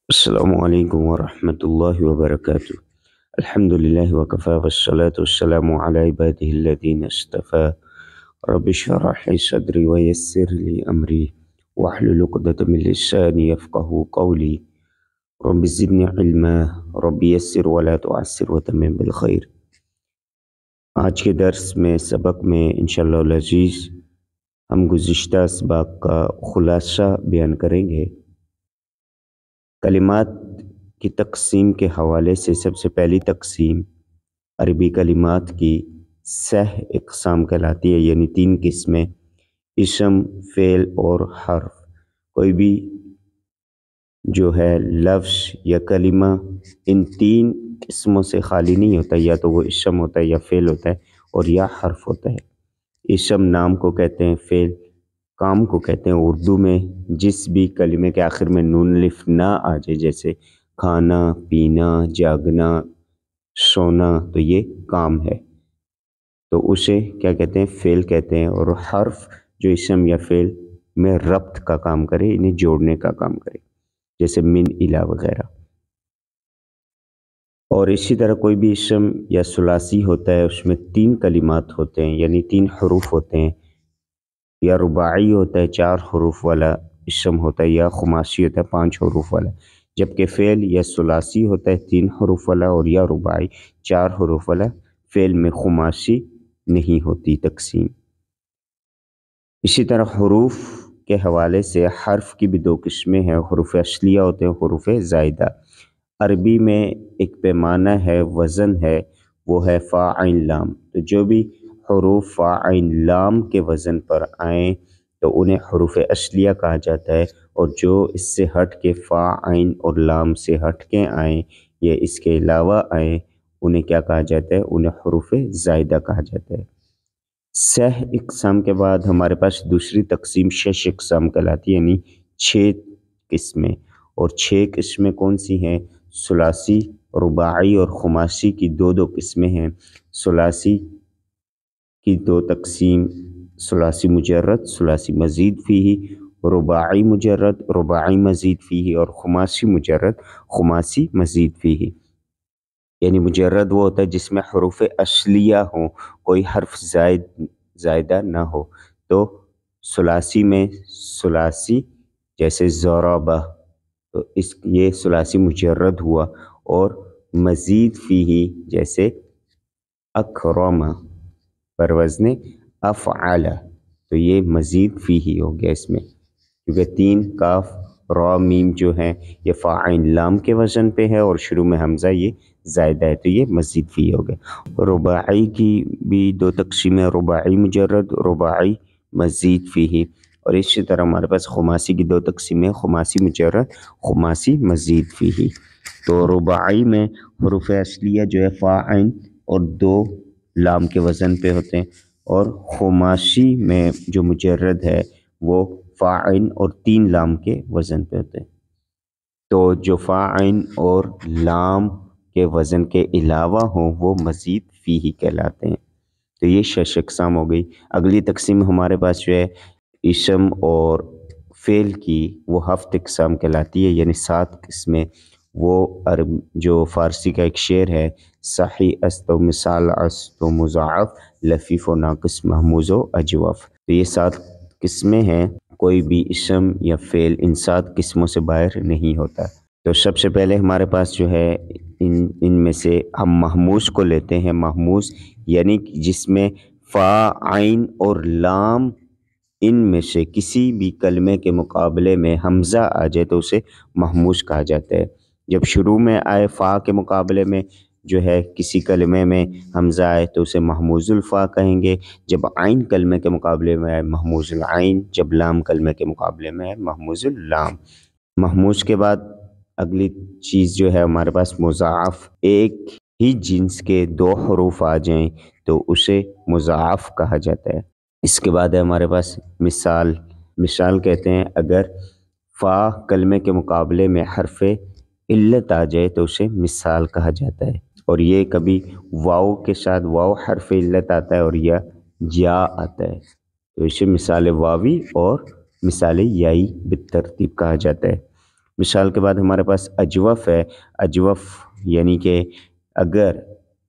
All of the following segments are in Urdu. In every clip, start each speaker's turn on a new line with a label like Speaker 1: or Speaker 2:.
Speaker 1: السلام عليكم ورحمة الله وبركاته. الحمد لله وكفى والصلاة والسلام على عباده الذين اصطفى. رب اشرح لي صدري ويسر لي أمري واحلل عقدة من لساني يفقه قولي. رب زدني علما، رب يسر ولا تعسر وتمم بالخير. آج کے درس میں سبق میں انشاءاللہ العزیز ہم گزشتہ اسباق کا خلاصہ بیان کریں گے۔ کلمات کی تقسیم کے حوالے سے سب سے پہلی تقسیم عربی کلمات کی 6 اقسام کہلاتی ہے، یعنی 3 قسمیں: اسم، فعل اور حرف۔ کوئی بھی جو ہے لفظ یا کلمہ ان 3 قسموں سے خالی نہیں ہوتا، یا تو وہ اسم ہوتا ہے، یا فعل ہوتا ہے، اور یا حرف ہوتا ہے۔ اسم نام کو کہتے ہیں، فعل کام کو کہتے ہیں۔ اردو میں جس بھی کلمے کے آخر میں نون الف نہ آ جائے، جیسے کھانا، پینا، جاگنا، سونا، تو یہ کام ہے، تو اسے کیا کہتے ہیں؟ فعل کہتے ہیں۔ اور حرف جو اسم یا فعل میں ربط کا کام کرے، انہیں جوڑنے کا کام کرے، جیسے من، الی وغیرہ۔ اور اسی طرح کوئی بھی اسم یا ثلاثی ہوتا ہے، اس میں 3 کلمات ہوتے ہیں، یعنی 3 حروف ہوتے ہیں۔ یا رباعی ہوتا ہے، 4 حروف والا اسم ہوتا ہے، یا خماسی ہوتا ہے، 5 حروف والا۔ جبکہ فعل یا ثلاثی ہوتا ہے 3 حروف والا، اور یا رباعی 4 حروف والا۔ فعل میں خماسی نہیں ہوتی تقسیم۔ اسی طرح حروف کے حوالے سے حرف کی بھی 2 قسمیں ہیں، حروف اصلیہ ہوتے ہیں، حروف زائدہ۔ عربی میں ایک پیمانہ ہے، وزن ہے، وہ ہے فا عین لام۔ تو جو بھی حروف فا عین لام کے وزن پر آئیں تو انہیں حروف اصلیہ کہا جاتا ہے، اور جو اس سے ہٹ کے فا عین اور لام سے ہٹ کے آئیں یا اس کے علاوہ آئیں، انہیں کیا کہا جاتا ہے؟ انہیں حروف زائدہ کہا جاتا ہے۔ 6 اقسام کے بعد ہمارے پاس دوسری تقسیم 6 اقسام کہلاتی ہے، یعنی 6 قسمیں۔ اور 6 قسمیں کون سی ہیں؟ ثلاثی، رباعی اور خماسی کی 2 قسمیں ہیں۔ ثلاثی کی 2 تقسیم: ثلاثی مجرد، ثلاثی مزید فیہ، رباعی مجرد، رباعی مزید فیہ، اور خماسی مجرد، خماسی مزید فیہ۔ یعنی مجرد وہ ہوتا ہے جس میں حروف اصلیہ ہوں، کوئی حرف زائدہ نہ ہو۔ تو ثلاثی میں ثلاثی جیسے ضربہ، تو یہ ثلاثی مجرد ہوا۔ اور مزید فیہ جیسے اکرم پر وزن افعل، تو یہ مزید فیہ ہو گیا اس میں، کیونکہ 3 کاف را میم جو ہیں یہ فا عین لام کے وزن پہ ہے، اور شروع میں حمزہ یہ زائدہ ہے، تو یہ مزید فیہ ہو گیا۔ رباعی کی بھی 2 تقسیمیں: رباعی مجرد، رباعی مزید فیہ۔ اور اسی طرح ہمارے پاس خماسی کی 2 تقسیمیں: خماسی مجرد، خماسی مزید فیہ۔ تو رباعی میں حروف اصلیہ جو ہے فا عین اور 2 لام کے وزن پہ ہوتے ہیں، اور خماسی میں جو مجرد ہے وہ فا عین اور 3 لام کے وزن پہ ہوتے ہیں۔ تو جو فا عین اور لام کے وزن کے علاوہ ہوں وہ مزید فیہ کہلاتے ہیں۔ تو یہ 6 اقسام ہو گئی۔ اگلی تقسیم ہمارے پاس جو ہے اسم اور فعل کی، وہ 7 اقسام کہلاتی ہے، یعنی 7 قسمیں۔ وہ جو فارسی کا ایک شعر ہے: صحیح است و مثال است و مضاعف، لفیف و ناقص محموز و اجوف۔ تو یہ 7 قسمیں ہیں، کوئی بھی اسم یا فعل ان 7 قسموں سے باہر نہیں ہوتا۔ تو سب سے پہلے ہمارے پاس جو ہے ان میں سے ہم محموز کو لیتے ہیں۔ محموز یعنی جس میں فا عین اور لام ان میں سے کسی بھی کلمے کے مقابلے میں حمزہ آ جائے تو اسے محموز کہا جاتا ہے۔ جب شروع میں آئے فا کے مقابلے میں جو ہے کسی کلمے میں حمزہ آئے تو اسے محموز الفا کہیں گے۔ جب عین کلمے کے مقابلے میں آئے محموز العین، جب لام کلمے کے مقابلے میں آئے محموز اللام۔ محموز کے بعد اگلی چیز جو ہے ہمارے پاس مضاعف۔ ایک ہی جنس کے 2 حروف آ جائیں تو اسے مضاعف کہا جاتا ہے۔ اس کے بعد ہے ہمارے پاس مثال۔ مثال کہتے ہیں اگر فا کلمے کے مقابلے میں حرف علت آ جائے تو اسے مثال کہا جاتا ہے، اور یہ کبھی واو کے ساتھ واو حرف علت آتا ہے اور یا آتا ہے، تو اسے مثال واوی اور مثال یائی بالترتیب کہا جاتا ہے۔ مثال کے بعد ہمارے پاس اجوف ہے. اجوف یعنی کہ اگر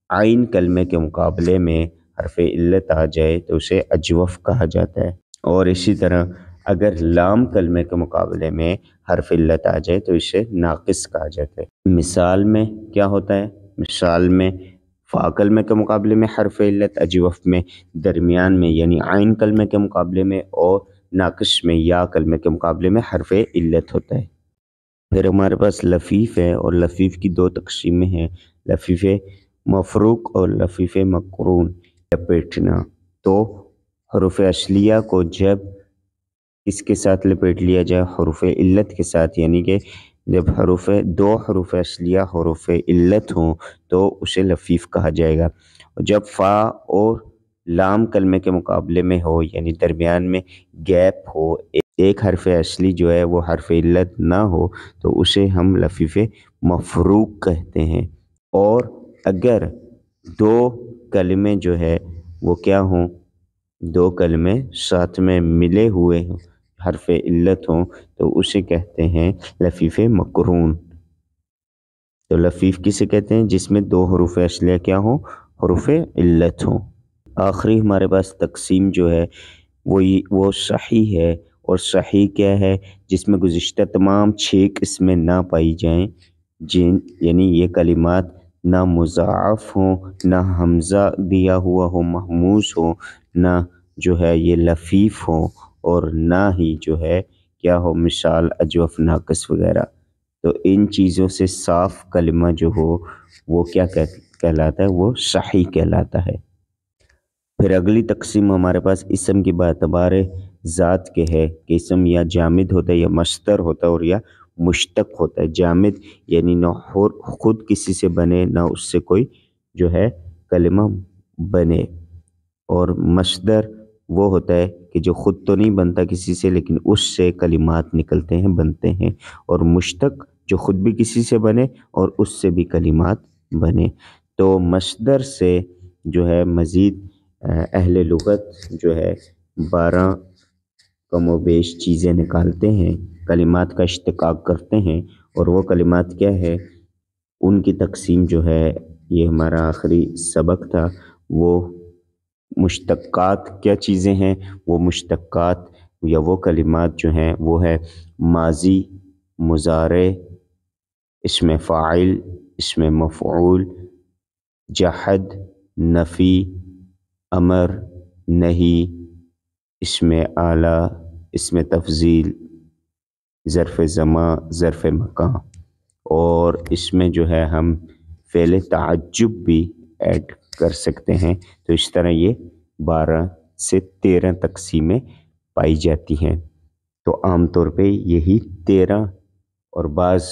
Speaker 1: عین کلمے کے مقابلے میں حرف علت آ جائے تو اسے اجوف کہا جاتا ہے. اور اسی طرح اگر لام کلمے کے مقابلے میں حرف علت آ جائے تو اسے ناقص کہا جاتا ہے. مثال میں کیا ہوتا ہے؟ مثال میں فا کلمے کے مقابلے میں حرف علت اجوف میں، درمیان میں یعنی عین کلمے کے مقابلے میں، اور ناقص میں یا کلمے کے مقابلے میں حرف علت ہوتا ہے. پھر ہمارے پاس لفیف ہے، اور لفیف کی دو تقسیمیں ہیں، لفیف مفروق اور لفیف مقرون. لپیٹنا تو حروف اصلیہ کو جب اس کے ساتھ لپیٹ لیا جائے حروف علت کے ساتھ، یعنی کہ جب دو حروف اصلیہ حروف علت ہوں تو اسے لفیف کہا جائے گا. جب فا اور لام کلمے کے مقابلے میں ہو یعنی درمیان میں گیپ ہو، ایک حرف اصلی جو ہے وہ حرف علت نہ ہو تو اسے ہم لفیف مفروق کہتے ہیں. اور اگر دو کلمے جو ہے وہ کیا ہوں، دو کلمے ساتھ میں ملے ہوئے حرف علت ہوں تو اسے کہتے ہیں لفیف مقرون. تو لفیف کسے کہتے ہیں؟ جس میں دو حروف اصلیہ کیا ہوں، حروف علت ہوں. آخری ہمارے پاس تقسیم جو ہے وہ صحیح ہے. اور صحیح کیا ہے؟ جس میں گزشتہ تمام 6 قسمیں نہ پائی جائیں، یعنی یہ کلمات نہ مضاعف ہوں، نہ حمزہ دیا ہوا ہو محموز ہو، نہ جو ہے یہ لفیف ہوں، اور نہ ہی جو ہے کیا ہو مثال اجوف ناقص وغیرہ. تو ان چیزوں سے صاف کلمہ جو ہو وہ کیا کہلاتا ہے؟ وہ صحیح کہلاتا ہے. پھر اگلی تقسیم ہمارے پاس اسم کی باعتبار ذات کے ہے کہ اسم یا جامد ہوتا ہے یا مصدر ہوتا ہے اور یا مشتق ہوتا ہے. جامد یعنی نہ خود کسی سے بنے نہ اس سے کوئی جو ہے کلمہ بنے، اور مصدر وہ ہوتا ہے کہ جو خود تو نہیں بنتا کسی سے لیکن اس سے کلمات نکلتے ہیں، بنتے ہیں. اور مشتق جو خود بھی کسی سے بنے اور اس سے بھی کلمات بنے. تو مصدر سے جو ہے مزید اہل لغت جو ہے 12 کم و بیش چیزیں نکالتے ہیں، کلمات کا اشتقاق کرتے ہیں. اور وہ کلمات کیا ہے؟ ان کی تقسیم جو ہے، یہ ہمارا آخری سبق تھا. وہ مشتقات کیا چیزیں ہیں؟ وہ مشتقات یا وہ کلمات جو ہیں وہ ہے ماضی، مضارع، اسم فاعل، اسم مفعول، جحد، نفی، امر، نہی، اسم اعلیٰ، اسم تفضیل، ظرف زمان، ظرف مکان. اور اس میں جو ہے ہم فعل تعجب بھی ایڈ کر سکتے ہیں. تو اس طرح یہ 12 سے 13 تقسیمیں پائی جاتی ہیں. تو عام طور پہ یہی 13 اور بعض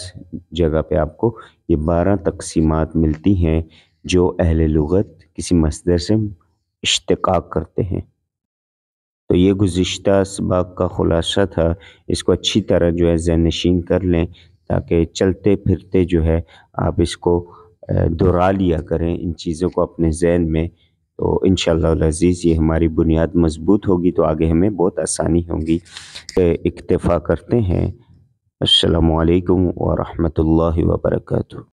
Speaker 1: جگہ پہ آپ کو یہ 12 تقسیمات ملتی ہیں جو اہل لغت کسی مصدر سے اشتقاق کرتے ہیں. تو یہ گزشتہ اسباق کا خلاصہ تھا. اس کو اچھی طرح جو ہے ذہن نشین کر لیں تاکہ چلتے پھرتے جو ہے آپ اس کو دہرا لیا کریں ان چیزوں کو اپنے ذہن میں. تو انشاءاللہ العزیز یہ ہماری بنیاد مضبوط ہوگی تو آگے ہمیں بہت آسانی ہوگی. اکتفا کرتے ہیں. السلام علیکم ورحمۃ اللہ وبرکاتہ.